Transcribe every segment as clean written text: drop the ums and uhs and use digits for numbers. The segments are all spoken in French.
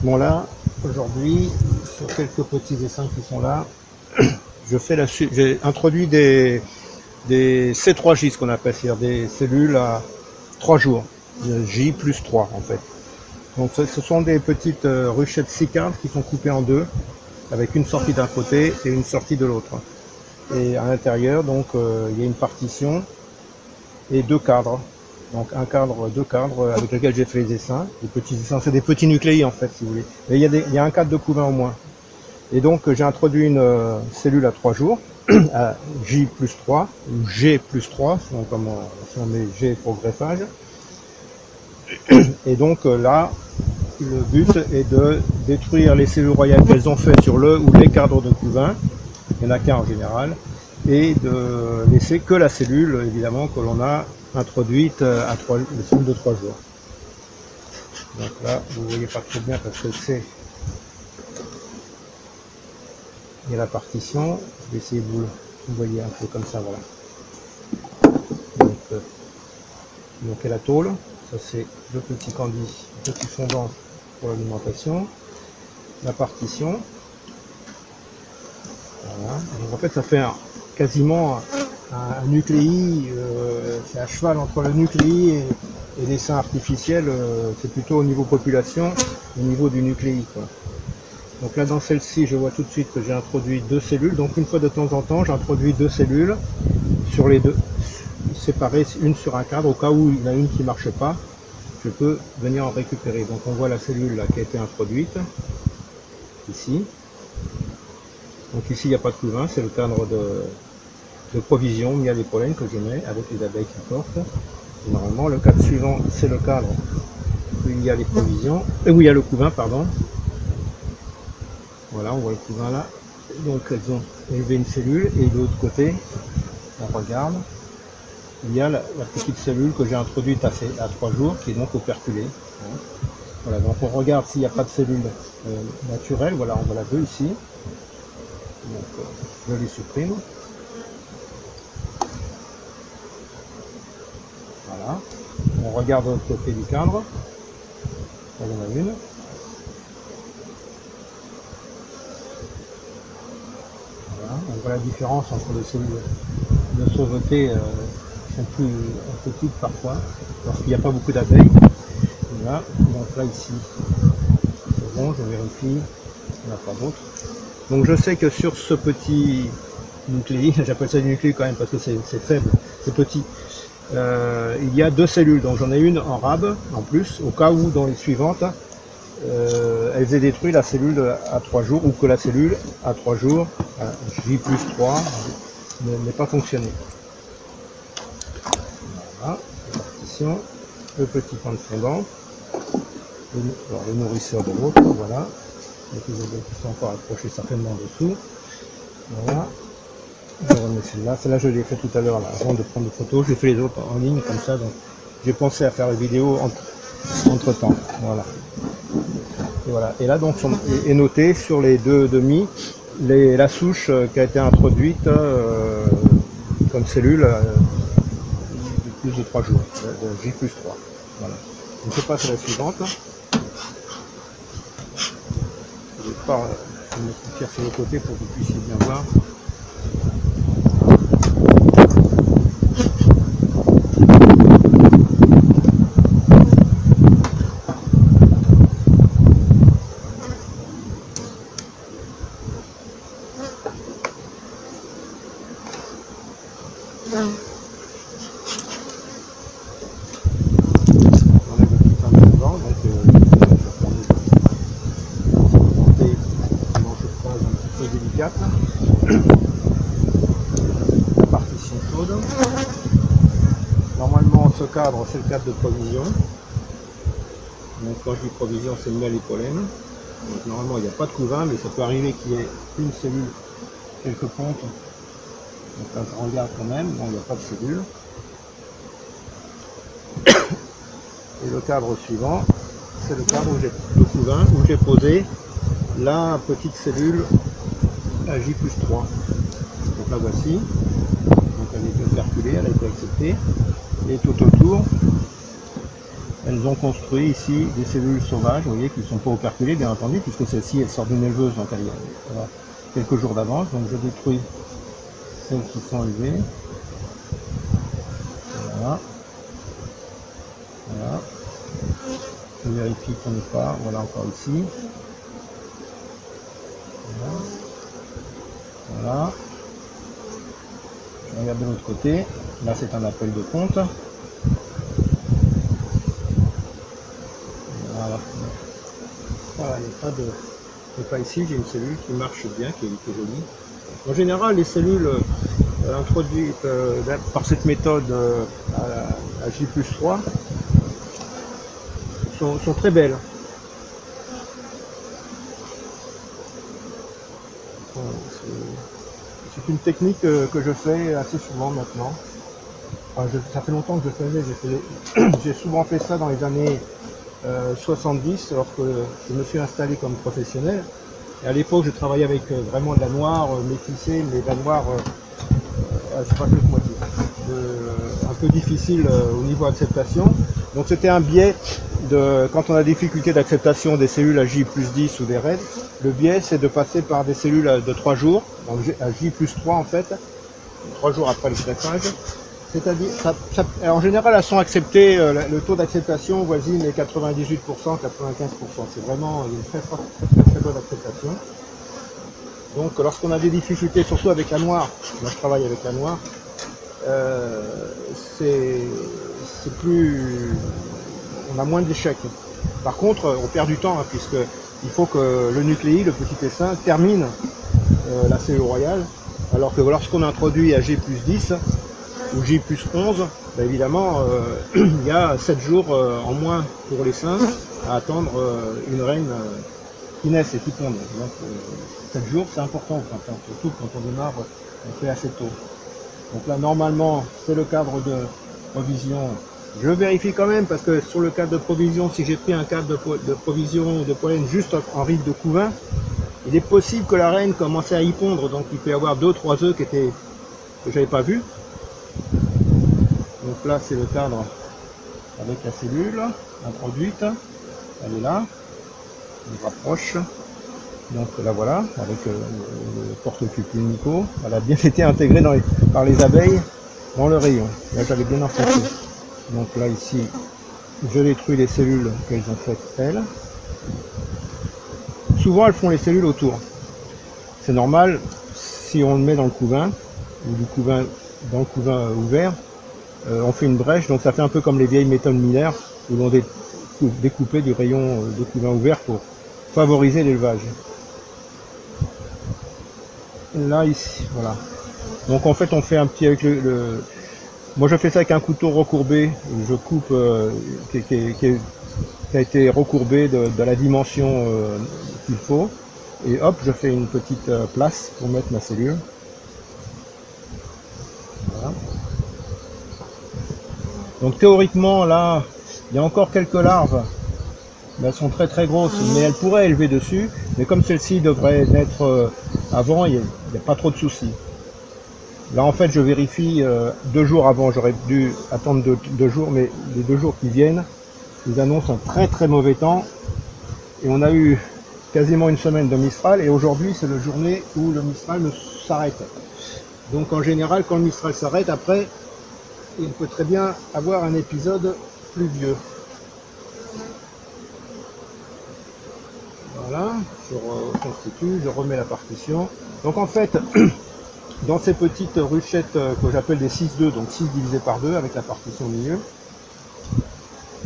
Bon là, aujourd'hui, sur quelques petits dessins qui sont là, j'ai introduit des C3J, ce qu'on appelle, c'est-à-dire des cellules à 3 jours, J plus 3 en fait. Donc ce sont des petites ruchettes cicardes qui sont coupées en deux, avec une sortie d'un côté et une sortie de l'autre. Et à l'intérieur, donc, il y a une partition et deux cadres. Donc un cadre, deux cadres avec lesquels j'ai fait les dessins. Les petits dessins, c'est des petits nucléi en fait, si vous voulez. Mais il y a un cadre de couvain au moins. Et donc j'ai introduit une cellule à 3 jours, à J plus 3, ou G plus 3, si on met G pour greffage. Et donc là, le but est de détruire les cellules royales qu'elles ont fait sur le ou les cadres de couvain, il n'y en a qu'un en général, et de laisser que la cellule, évidemment, que l'on a introduite à les cellules de 3 jours. Donc là, vous ne voyez pas trop bien parce que c'est... Il y a la partition, je vais essayer de vous voyez un peu comme ça, voilà. Donc il y a la tôle, ça c'est le petit candy, le petit fondant pour l'alimentation, la partition. Voilà. Donc en fait ça fait quasiment un nucléi, c'est à cheval entre le nucléi et les seins artificiels, c'est plutôt au niveau population, au niveau du nucléi, quoi. Donc là dans celle-ci je vois tout de suite que j'ai introduit deux cellules, donc une fois de temps en temps j'introduis deux cellules sur les deux, séparées une sur un cadre, au cas où il y en a une qui ne marche pas, je peux venir en récupérer. Donc on voit la cellule là qui a été introduite, ici. Donc ici il n'y a pas de couvain, c'est le cadre de provision miel et pollen que je mets avec les abeilles qui portent. Et normalement le cadre suivant c'est le cadre où il y a les provisions, où il y a le couvain, pardon. Voilà, on voit le couvain là. Donc elles ont élevé une cellule et de l'autre côté, on regarde, il y a la petite cellule que j'ai introduite à 3 jours qui est donc operculée. Voilà, donc on regarde s'il n'y a pas de cellule naturelle. Voilà, on voit la 2 ici. Donc je les supprime. Voilà. On regarde de l'autre côté du cadre. Il y en a une. On voit la différence entre les cellules de sauveté qui sont plus petites parfois, parce qu'il n'y a pas beaucoup d'abeilles. Voilà, donc là ici, c'est bon, je vérifie, il n'y en a pas d'autres. Donc je sais que sur ce petit nucléi, j'appelle ça du nucléi quand même parce que c'est faible, c'est petit, il y a deux cellules, donc j'en ai une en rab en plus, au cas où dans les suivantes, elles aient détruit la cellule à 3 jours, ou que la cellule à 3 jours, J plus 3, n'ait pas fonctionné. Voilà, la partition, le petit pan de fondant, le nourrisseur de l'autre, voilà, les abeilles qui sont encore accrochées certainement dessous. Voilà, je remets celle-là je l'ai fait tout à l'heure avant de prendre des photos, j'ai fait les autres en ligne comme ça, donc j'ai pensé à faire les vidéos entre temps. Voilà. Et voilà. Et là donc est noté sur les deux demi la souche qui a été introduite comme cellule de plus de 3 jours, de J plus 3. Voilà. Donc je passe à la suivante. Je vais me faire sur le côté pour que vous puissiez bien voir. La partition chaude. Normalement ce cadre c'est le cadre de provision. Donc quand je dis provision c'est le miel et pollen. Donc normalement il n'y a pas de couvain, mais ça peut arriver qu'il y ait une cellule quelque ponte. Donc là on regarde quand même, bon il n'y a pas de cellule. Et le cadre suivant, c'est le cadre où j'ai le couvain, où j'ai posé la petite cellule à J plus 3. Donc la voici. Donc elle a été operculée, elle a été acceptée. Et tout autour, elles ont construit ici des cellules sauvages, vous voyez, qui ne sont pas operculées, bien entendu, puisque celle-ci, elle sort d'une éleveuse, donc elle a quelques jours d'avance. Donc je détruis celles qui sont élevées. Voilà. Voilà. Je vérifie qu'on n'est pas. Voilà, encore ici. Voilà. Voilà. Je regarde de l'autre côté. Là, c'est un appel de compte. Voilà. Voilà, il n'y a pas de... Et pas ici, j'ai une cellule qui marche bien, qui est jolie. En général, les cellules introduites par cette méthode à J+3 sont très belles. C'est une technique que je fais assez souvent maintenant. Enfin, ça fait longtemps que je faisais, j'ai souvent fait ça dans les années 70, lorsque je me suis installé comme professionnel. Et à l'époque, je travaillais avec vraiment de la noire métissée, mais de la noire, je sais pas comment dire, un peu difficile au niveau acceptation. Donc c'était un biais quand on a des difficultés d'acceptation des cellules à J+10 ou des raids, le biais c'est de passer par des cellules de 3 jours, donc à J+3 en fait, 3 jours après le greffage. C'est-à-dire, en général, elles sont acceptées, le taux d'acceptation voisine les 98%, 95%. C'est vraiment une très bonne acceptation. Donc, lorsqu'on a des difficultés, surtout avec la noire, moi je travaille avec la noire, c'est plus, on a moins d'échecs. Par contre, on perd du temps, hein, puisque il faut que le nucléi, le petit essaim, termine la cellule royale, alors que lorsqu'on introduit à J+10, ou J+11, ben évidemment, il y a 7 jours en moins pour les seins à attendre une reine qui naisse et qui pondent. Donc 7 jours, c'est important, surtout quand on démarre, on fait assez tôt. Donc là, normalement, c'est le cadre de provision. Je vérifie quand même, parce que sur le cadre de provision, si j'ai pris un cadre de provision de pollen juste en rive de couvain, il est possible que la reine commence à y pondre, donc il peut y avoir 2-3 œufs que j'avais pas vus. Donc là, c'est le cadre avec la cellule introduite. Elle est là. On rapproche. Donc la voilà, avec le porte-cul unico. Elle a bien été intégrée par les abeilles dans le rayon. Là, j'avais bien enfoncé. Donc là, ici, je détruis les cellules qu'elles ont faites elles. Souvent, elles font les cellules autour. C'est normal, si on le met dans le couvain, ou dans le couvain ouvert, on fait une brèche, donc ça fait un peu comme les vieilles méthodes millaires où l'on découpait du rayon de couvain ouvert pour favoriser l'élevage. Là, ici, voilà. Donc en fait, on fait un petit avec moi, je fais ça avec un couteau recourbé. Je coupe qui a été recourbé de la dimension qu'il faut. Et hop, je fais une petite place pour mettre ma cellule. Voilà. Donc théoriquement, là, il y a encore quelques larves, mais elles sont très très grosses, mais elles pourraient élever dessus, mais comme celle-ci devrait naître avant, il n'y a pas trop de soucis. Là en fait je vérifie 2 jours avant, j'aurais dû attendre 2 jours, mais les 2 jours qui viennent, ils annoncent un très très mauvais temps, et on a eu quasiment une semaine de Mistral, et aujourd'hui c'est la journée où le Mistral s'arrête. Donc en général, quand le Mistral s'arrête, après, il peut très bien avoir un épisode pluvieux. Voilà, je reconstitue, je remets la partition. Donc en fait, dans ces petites ruchettes que j'appelle des 6-2, donc 6 divisé par 2 avec la partition au milieu,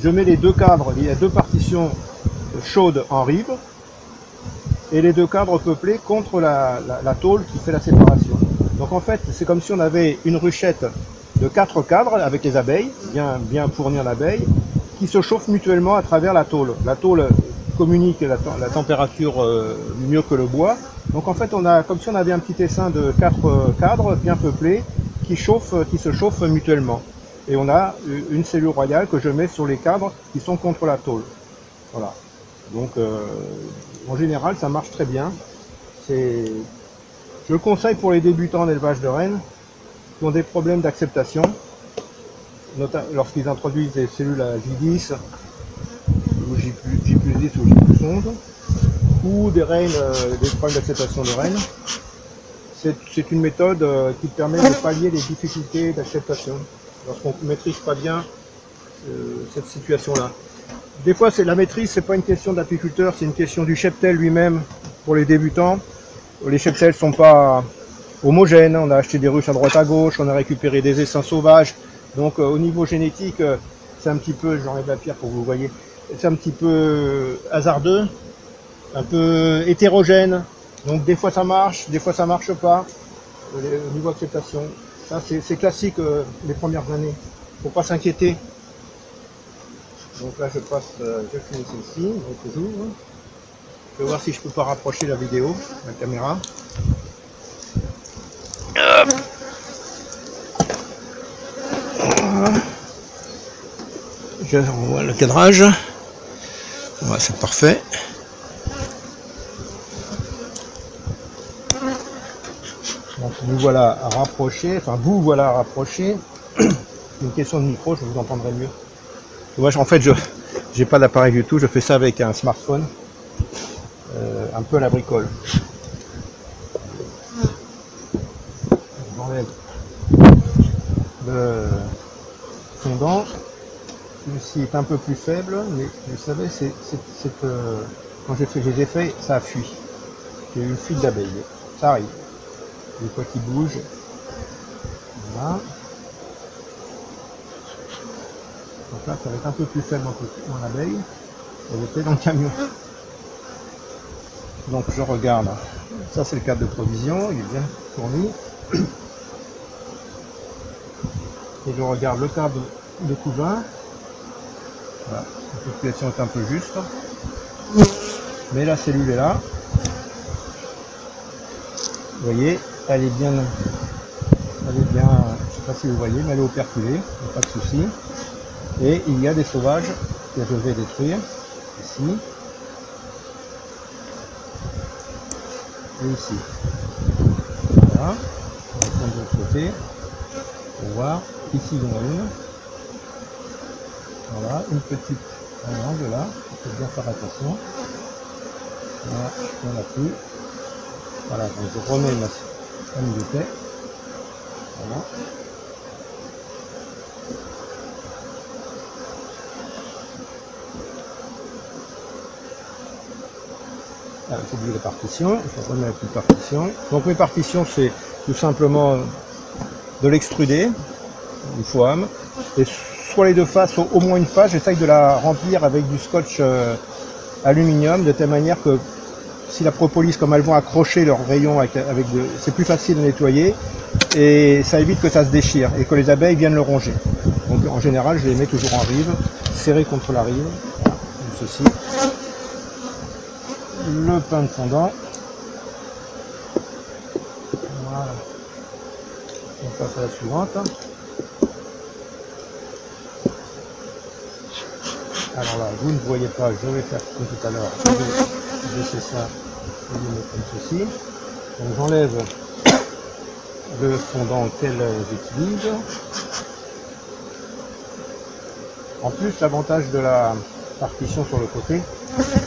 je mets les 2 cadres, il y a 2 partitions chaudes en rive, et les 2 cadres peuplés contre la tôle qui fait la séparation. Donc en fait, c'est comme si on avait une ruchette de 4 cadres avec les abeilles, bien fournies en abeilles, qui se chauffent mutuellement à travers la tôle. La tôle communique la température mieux que le bois. Donc en fait, on a comme si on avait un petit essaim de 4 cadres bien peuplés qui se chauffent mutuellement. Et on a une cellule royale que je mets sur les cadres qui sont contre la tôle. Voilà. Donc en général, ça marche très bien. Je le conseille pour les débutants en élevage de rennes qui ont des problèmes d'acceptation, lorsqu'ils introduisent des cellules à J10 ou J+10 ou J+11, ou des reines, des problèmes d'acceptation de reines. C'est une méthode qui permet de pallier les difficultés d'acceptation lorsqu'on ne maîtrise pas bien cette situation-là. Des fois, la maîtrise, c'est pas une question d'apiculteur, c'est une question du cheptel lui-même pour les débutants. Les cheptels sont pas homogènes, on a acheté des ruches à droite à gauche, on a récupéré des essaims sauvages. Donc au niveau génétique, c'est un petit peu, j'enlève la pierre pour que vous voyez, c'est un petit peu hasardeux, un peu hétérogène. Donc des fois ça marche, des fois ça marche pas. Au niveau acceptation, ça c'est classique les premières années. Faut pas s'inquiéter. Donc là je passe, je finis ici, donc j'ouvre. Je vais voir si je peux pas rapprocher la vidéo, la caméra. Voilà. Je revois le cadrage. Ouais, c'est parfait. Donc nous voilà à rapprocher, enfin vous voilà à rapprocher. C'est une question de micro, je vous entendrai mieux. Moi en fait je n'ai pas d'appareil du tout, je fais ça avec un smartphone, un peu à la bricole. J'enlève le fondant. Celui-ci est un peu plus faible, mais vous savez, quand j'ai fait les effets, ça a fui. J'ai eu une fuite d'abeilles. Ça arrive. Des fois qui bouge. Voilà. Donc là, ça va être un peu plus faible mon abeille. Elle était dans le camion. Donc je regarde. Ça, c'est le cadre de provision. Il est bien fourni. Et je regarde le cadre de couvain. Voilà, la population est un peu juste, mais la cellule est là. Vous voyez, elle est bien, je ne sais pas si vous voyez, mais elle est operculée, pas de souci. Et il y a des sauvages que je vais détruire ici et ici. Voilà, on va prendre de l'autre côté pour voir. Ici il y en a une. Voilà, une petite angle là, il faut bien faire attention. Là, il n'y en a plus. Voilà, donc je remets ma humidité. Voilà. Ah, j'ai oublié la partition, je remets la petite partition. Donc mes partitions, c'est tout simplement de l'extruder, une foam, et soit les deux faces, au moins une face, j'essaye de la remplir avec du scotch aluminium, de telle manière que si la propolis, comme elles vont accrocher leurs rayons c'est plus facile à nettoyer et ça évite que ça se déchire et que les abeilles viennent le ronger. Donc en général, je les mets toujours en rive, serré contre la rive, voilà, comme ceci. Le pain de fondant. Voilà. On passe à la suivante. Alors là, vous ne voyez pas, je vais faire comme tout à l'heure, je vais baisser ça et le mettre comme ceci. Donc j'enlève le fondant tel j'utilise. En plus, l'avantage de la partition sur le côté,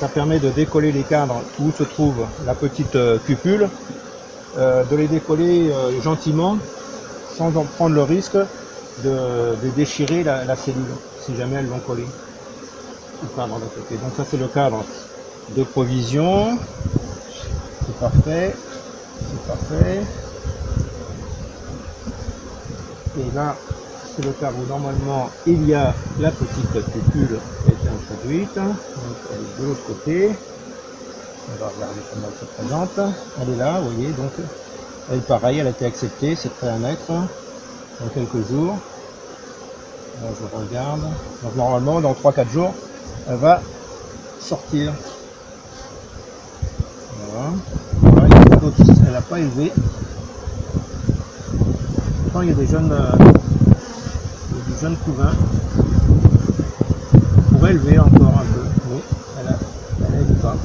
ça permet de décoller les cadres où se trouve la petite cupule, de les décoller gentiment, sans en prendre le risque de déchirer la cellule, si jamais elles vont coller. Cadre de côté. Donc ça c'est le cadre de provision, c'est parfait, c'est parfait. Et là c'est le cadre où normalement il y a la petite cupule qui a été introduite. Donc elle est de l'autre côté. On va regarder comment elle se présente. Elle est là, vous voyez, donc elle pareil, elle a été acceptée, c'est prêt à mettre dans quelques jours. Là, je regarde. Donc normalement dans 3-4 jours elle va sortir. Voilà. Elle n'a pas élevé. Pourtant, il y a des jeunes couvains. On pourrait élever encore un peu, mais elle n'élève pas.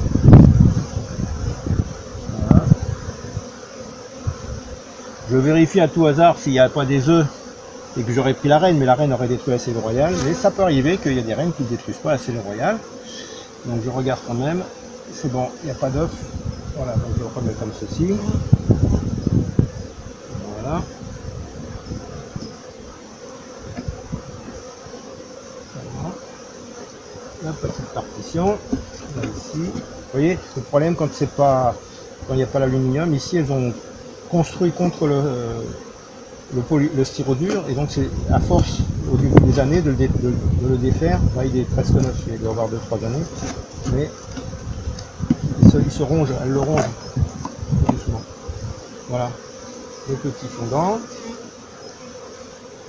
Voilà. Je vérifie à tout hasard s'il n'y a pas des œufs et que j'aurais pris la reine, mais la reine aurait détruit la cellule royale. Mais ça peut arriver qu'il y a des reines qui ne détruisent pas la cellule royale. Donc je regarde quand même. C'est bon, il n'y a pas d'œuf. Voilà, donc je le remets comme ceci. Voilà. La petite partition. Là, ici. Vous voyez, le problème quand c'est pas, quand il n'y a pas l'aluminium, ici elles ont construit contre le styrodure, et donc c'est à force au début des années de le défaire. Là, il est presque neuf, il doit avoir 2-3 années, mais il se ronge, elle le ronge doucement. Voilà, le petit fondant,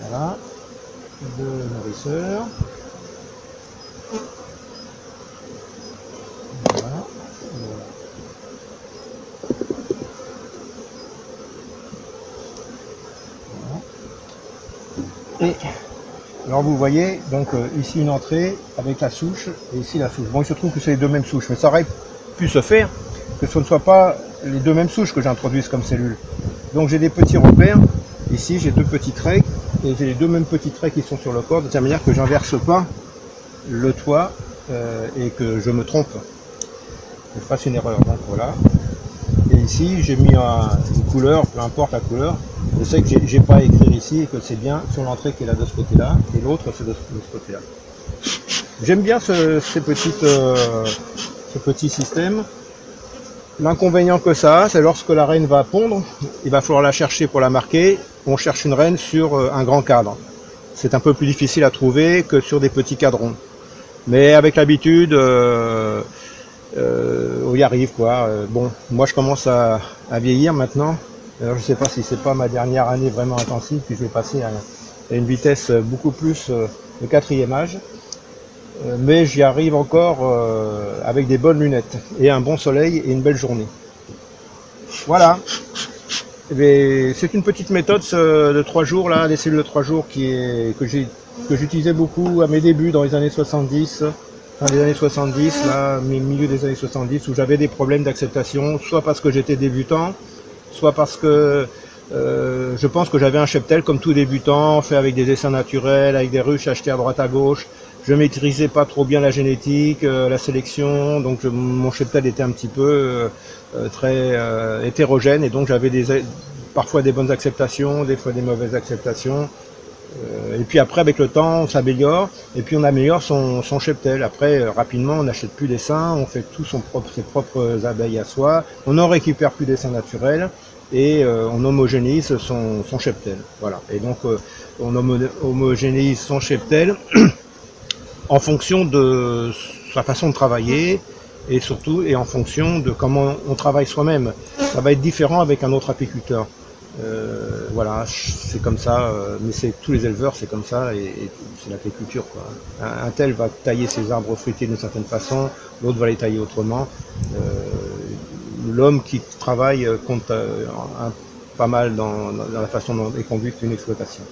voilà, de nourrisseur, voilà, voilà. Et alors vous voyez, donc ici une entrée avec la souche, et ici la souche. Bon, il se trouve que c'est les deux mêmes souches, mais ça aurait pu se faire que ce ne soit pas les deux mêmes souches que j'introduise comme cellule. Donc j'ai des petits repères, ici j'ai deux petits traits, et j'ai les deux mêmes petits traits qui sont sur le corps, de telle manière que j'inverse pas le toit et que je me trompe, que je fasse une erreur. Donc voilà. Et ici j'ai mis une couleur, peu importe la couleur. Je sais que j'ai pas à écrire ici et que c'est bien sur l'entrée qui est là de ce côté-là et l'autre c'est de ce côté-là. J'aime bien ce petit système. L'inconvénient que ça a, c'est lorsque la reine va pondre, il va falloir la chercher pour la marquer. On cherche une reine sur un grand cadre. C'est un peu plus difficile à trouver que sur des petits cadrons. Mais avec l'habitude, on y arrive quoi. Bon, moi je commence à vieillir maintenant. Alors je ne sais pas si c'est pas ma dernière année vraiment intensive, puis je vais passer à une vitesse beaucoup plus de 4e âge. Mais j'y arrive encore avec des bonnes lunettes et un bon soleil et une belle journée. Voilà. C'est une petite méthode de 3 jours, là, des cellules de 3 jours que j'utilisais beaucoup à mes débuts dans les années 70. Dans les années 70, là, milieu des années 70, où j'avais des problèmes d'acceptation, soit parce que j'étais débutant, soit parce que je pense que j'avais un cheptel comme tout débutant, fait avec des essaims naturels, avec des ruches achetées à droite à gauche. Je maîtrisais pas trop bien la génétique, la sélection, donc mon cheptel était un petit peu très hétérogène, et donc j'avais parfois des bonnes acceptations, des fois des mauvaises acceptations. Et puis après, avec le temps, on s'améliore, et puis on améliore son cheptel. Après, rapidement, on n'achète plus d'essaims, on fait tout ses propres abeilles à soi, on n'en récupère plus d'essaims naturels, et on homogénéise son cheptel. Voilà. Et donc, on homogénéise son cheptel en fonction de sa façon de travailler, et surtout en fonction de comment on travaille soi-même. Ça va être différent avec un autre apiculteur. Voilà, c'est comme ça, mais c'est tous les éleveurs, c'est comme ça, et c'est l'apiculture, quoi. Un tel va tailler ses arbres fruitiers d'une certaine façon, l'autre va les tailler autrement. L'homme qui travaille compte pas mal dans la façon dont est conduite une exploitation.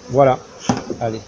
Voilà, allez.